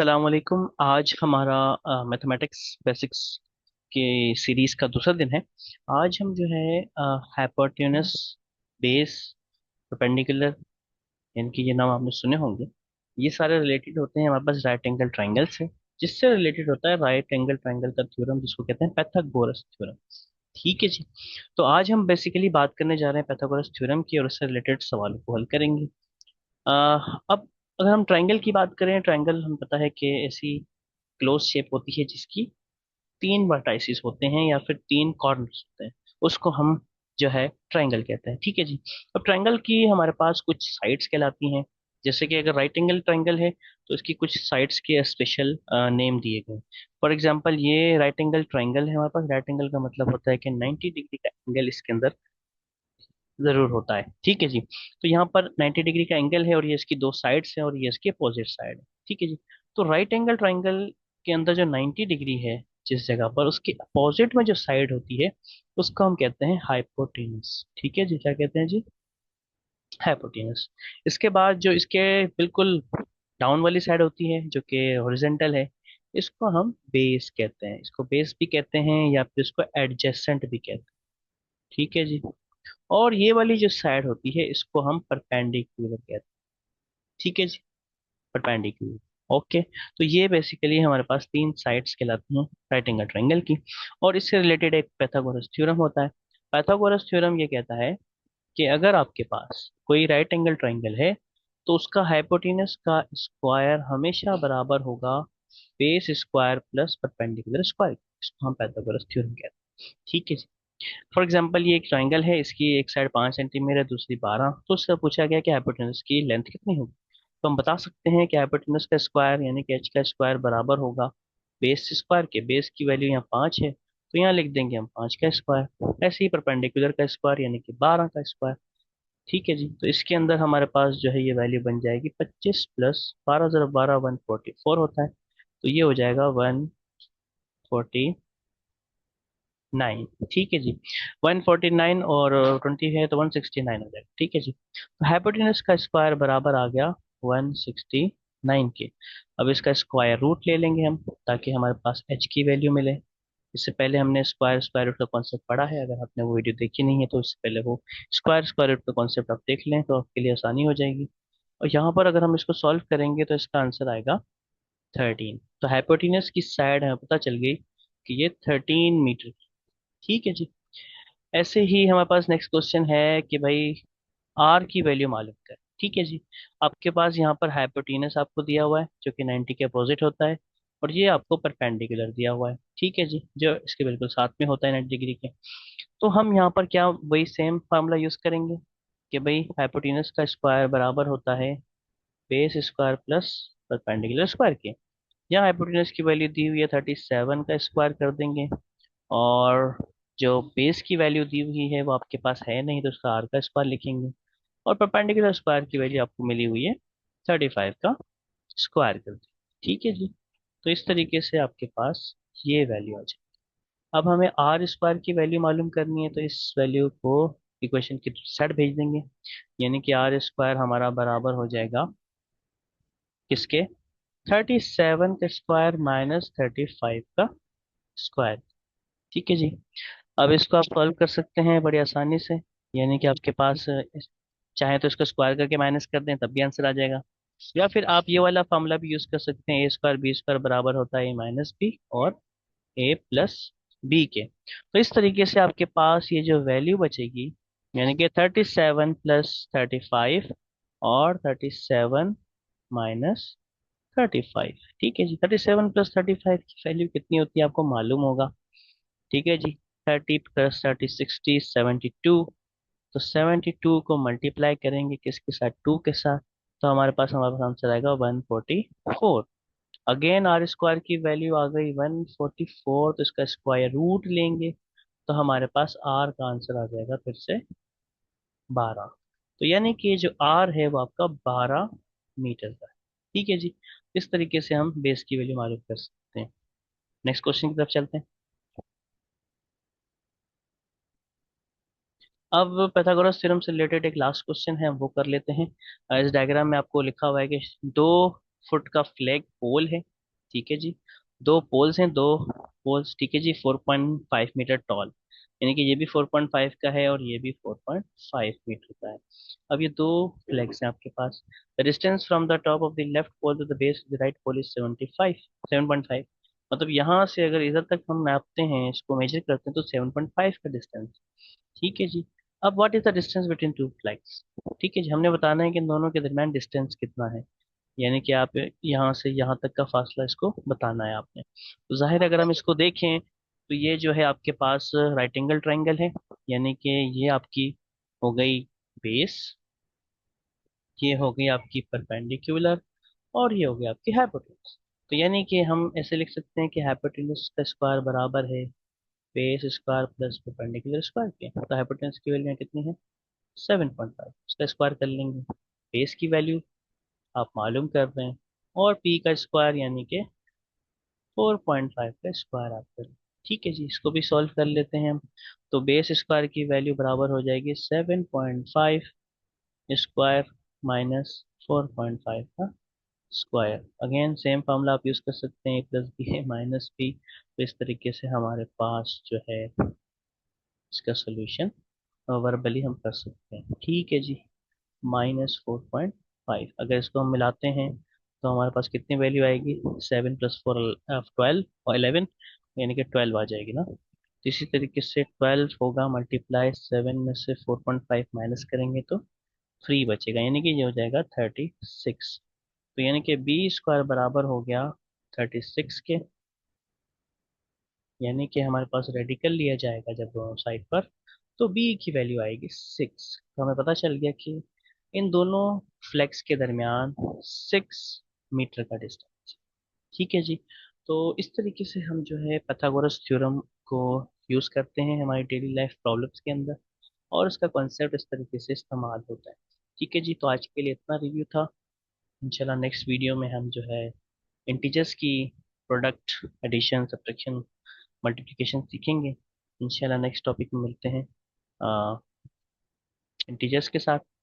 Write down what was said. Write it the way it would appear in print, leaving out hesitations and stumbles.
अस्सलाम वालेकुम। आज हमारा मैथमेटिक्स बेसिक्स के सीरीज का दूसरा दिन है। आज हम जो है हाइपोटेन्यूस, बेस, परपेंडिकुलर, इनकी ये नाम आपने सुने होंगे। ये सारे रिलेटेड होते हैं हमारे पास राइट एंगल ट्राइंगल से, जिससे रिलेटेड होता है राइट एंगल ट्राइंगल का थ्योरम, जिसको कहते हैं पाइथागोरस थ्योरम। ठीक है जी। तो आज हम बेसिकली बात करने जा रहे हैं पाइथागोरस थ्योरम की, और उससे रिलेटेड सवालों को हल करेंगे। अब अगर हम ट्राइंगल की बात करें, ट्राइंगल हम पता है कि ऐसी क्लोज शेप होती है जिसकी तीन वर्टाइसिस होते हैं या फिर तीन कॉर्नर्स होते हैं। उसको हम जो है ट्राइंगल कहते हैं। ठीक है जी। अब ट्राइंगल की हमारे पास कुछ साइड्स कहलाती हैं। जैसे कि अगर राइट एंगल ट्राइंगल है तो इसकी कुछ साइड्स के स्पेशल नेम दिए गए। फॉर एग्जांपल ये राइट एंगल ट्राइंगल है हमारे पास। राइट एंगल का मतलब होता है कि 90 डिग्री का एंगल इसके अंदर जरूर होता है। ठीक है जी। तो यहाँ पर 90 डिग्री का एंगल है और ये इसकी दो साइड्स हैं और ये इसकी अपोजिट साइड है। ठीक है जी। तो राइट एंगल ट्राइंगल के अंदर जो 90 डिग्री है जिस जगह पर, उसके अपोजिट में जो साइड होती है उसको हम कहते हैं हाइपोटेनस। ठीक है जी। क्या कहते हैं जी? हाइपोटेनस। इसके बाद जो इसके बिल्कुल डाउन वाली साइड होती है जो कि हॉरिजेंटल है, इसको हम बेस कहते हैं। इसको बेस भी कहते हैं या फिर इसको एडजेसेंट भी कहते हैं। ठीक है जी। और ये वाली जो साइड होती है इसको हम परपेंडिकुलर कहते हैं। ठीक है जी। परपेंडिकुलर। ओके। तो ये बेसिकली हमारे पास तीन साइड्स कहलाती हैं राइट एंगल ट्रायंगल की। और इससे रिलेटेड एक पाइथागोरस थ्योरम होता है। पाइथागोरस थ्योरम ये कहता है कि अगर आपके पास कोई राइट एंगल ट्रायंगल है तो उसका हाइपोटेनस का स्क्वायर हमेशा बराबर होगा base square plus perpendicular square. इसको हम पाइथागोरस थ्योरम कहते हैं। ठीक है जी। फॉर एग्जाम्पल ये एक ट्राइंगल है, इसकी एक साइड 5 सेंटीमीटर है, दूसरी 12। तो उससे पूछा गया कि हाइपोटेनस की लेंथ कितनी होगी। तो हम बता सकते हैं कि हाइपोटेनस का स्क्वायर यानी कि एच का स्क्वायर बराबर होगा बेस स्क्वायर के। बेस की वैल्यू यहाँ 5 है तो यहाँ लिख देंगे हम 5 का स्क्वायर। ऐसे ही परपेंडिकुलर का स्क्वायर यानी कि 12 का स्क्वायर। ठीक है जी। तो इसके अंदर हमारे पास जो है ये वैल्यू बन जाएगी 25 प्लस 12 × 12 144 होता है। तो ये हो जाएगा 149। ठीक है जी। 149 और 20 है तो 169 हो जाएगा। ठीक है जी। तो हाइपोटेनस का स्क्वायर बराबर आ गया 169 के। अब इसका स्क्वायर रूट ले लेंगे हम, ताकि हमारे पास एच की वैल्यू मिले। इससे पहले हमने स्क्वायर स्क्वायर रूट का कॉन्सेप्ट पढ़ा है। अगर आपने वो वीडियो देखी नहीं है तो इससे पहले वो स्क्वायर स्क्वायर रूट का कॉन्सेप्ट आप देख लें तो आपके लिए आसानी हो जाएगी। और यहाँ पर अगर हम इसको सॉल्व करेंगे तो इसका आंसर आएगा 13। तो हाइपोटेनस की साइड हमें पता चल गई कि ये 13 मीटर। ठीक है जी। ऐसे ही हमारे पास नेक्स्ट क्वेश्चन है कि भाई आर की वैल्यू मालूम कर। ठीक है जी। आपके पास यहाँ पर हाइपोटेनस आपको दिया हुआ है जो कि 90 के अपोजिट होता है, और ये आपको परपेंडिकुलर दिया हुआ है। ठीक है जी, जो इसके बिल्कुल साथ में होता है 90 डिग्री के। तो हम यहाँ पर क्या वही सेम फार्मूला यूज करेंगे कि भाई हाइपोटेनस का स्क्वायर बराबर होता है base square plus perpendicular square के। यहाँ हाइपोटेनस की वैल्यू दी हुई है 37 का स्क्वायर कर देंगे, और जो बेस की वैल्यू दी हुई है वो आपके पास है नहीं तो उसका आर का स्क्वायर लिखेंगे, और परपेंडिकुलर स्क्वायर की वैल्यू आपको मिली हुई है 35 का स्क्वायर कर देंगे। ठीक है जी। तो इस तरीके से आपके पास ये वैल्यू आ जाए। अब हमें आर स्क्वायर की वैल्यू मालूम करनी है तो इस वैल्यू को इक्वेशन की साइड भेज देंगे। यानी कि आर स्क्वायर हमारा बराबर हो जाएगा किसके? 37 का स्क्वायर माइनस 35 का स्क्वायर। ठीक है जी। अब इसको आप सॉल्व कर सकते हैं बड़ी आसानी से। यानी कि आपके पास चाहे तो इसको स्क्वायर करके माइनस कर दें तब भी आंसर आ जाएगा, या फिर आप ये वाला फॉर्मूला भी यूज कर सकते हैं। ए स्क्वायर बी स्क्वायर बराबर होता है ए माइनस बी और ए प्लस बी के। तो इस तरीके से आपके पास ये जो वैल्यू बचेगी, यानी कि 37 + 35 और 37 - 35। ठीक है जी। 37 + 35 की वैल्यू कितनी होती है आपको मालूम होगा। ठीक है जी। 30 + 30 60 72। तो 72 को मल्टीप्लाई करेंगे किसके साथ? 2 के साथ। तो हमारे पास आंसर आएगा 144। अगेन आर स्क्वायर की वैल्यू आ गई 144, तो इसका स्क्वायर रूट लेंगे तो हमारे पास आर का आंसर आ जाएगा फिर से 12। तो यानी कि जो आर है वो आपका 12 मीटर का है। ठीक है जी। इस तरीके से हम बेस की वैल्यू मालूम कर सकते हैं। नेक्स्ट क्वेश्चन की तरफ चलते हैं। अब pythagoras थ्योरम से रिलेटेड एक लास्ट क्वेश्चन है, वो कर लेते हैं। इस डायग्राम में आपको लिखा हुआ है कि 2 फुट का फ्लैग पोल है। ठीक है जी। दो पोल्स हैं, दो पोल्स, ठीक है जी, 4.5 मीटर टॉल, यानी कि ये भी 4.5 का है और ये भी 4.5 मीटर का है। अब ये दो फ्लैग्स हैं आपके पास। The distance from the top of the left pole to the base of the right pole is 75, 7.5। मतलब यहाँ से अगर इधर तक हम नापते हैं, इसको मेजर करते हैं, तो 7.5 का डिस्टेंस। ठीक है जी। अब what is the distance between two flags? ठीक है जी, हमने बताना है कि इन दोनों के दरमियान डिस्टेंस कितना है, यानी कि आप यहाँ से यहाँ तक का फासला इसको बताना है आपने। तो जाहिर है अगर हम इसको देखें तो ये जो है आपके पास राइट एंगल ट्रायंगल है, यानी कि ये आपकी हो गई बेस, ये हो गई आपकी परपेंडिकुलर, और ये हो गई आपकी हाइपोटेन्यूज। तो यानी कि हम ऐसे लिख सकते हैं कि हाइपोटेन्यूज का स्क्वायर बराबर है base square plus perpendicular square के। तो हाइपोटेन्यूज की वैल्यू कितनी है? 7.5। उसका स्क्वायर कर लेंगे, बेस की वैल्यू आप मालूम कर रहे हैं, और पी का स्क्वायर यानी कि 4.5 का स्क्वायर आप करें। ठीक है जी, इसको भी सॉल्व कर लेते हैं हम। तो बेस स्क्वायर की वैल्यू बराबर हो जाएगी 7.5 स्क्वायर माइनस 4.5 का स्क्वायर। अगेन सेम फॉर्मूला आप यूज कर सकते हैं, ए प्लस बी है माइनस बी। तो इस तरीके से हमारे पास जो है इसका सोल्यूशन वर्बली हम कर सकते हैं। ठीक है जी, -4.5, अगर इसको हम मिलाते हैं तो हमारे पास कितनी वैल्यू आएगी? 7 + 4 12 और 11, यानी कि 12 आ जाएगी ना। तो इसी तरीके से 12 होगा मल्टीप्लाई 7 में से 4.5 माइनस करेंगे तो 3 बचेगा, यानी कि ये हो जाएगा 36। तो यानी कि बी स्क्वायर बराबर हो गया 36 के, यानी कि हमारे पास रेडिकल लिया जाएगा जब दोनों साइड पर, तो बी की वैल्यू आएगी 6। तो हमें पता चल गया कि इन दोनों फ्लेक्स के दरमियान 6 मीटर का डिस्टेंस। ठीक है जी। तो इस तरीके से हम जो है पाइथागोरस थ्योरम को यूज करते हैं हमारी डेली लाइफ प्रॉब्लम्स के अंदर, और उसका कॉन्सेप्ट इस तरीके से इस्तेमाल होता है। ठीक है जी, तो आज के लिए इतना रिव्यू था। इंशाल्लाह नेक्स्ट वीडियो में हम जो है इंटीजर्स की प्रोडक्ट, एडिशन, सब्ट्रैक्शन, मल्टीप्लिकेशन सीखेंगे। इंशाल्लाह नेक्स्ट टॉपिक में मिलते हैं इंटीजर्स के साथ।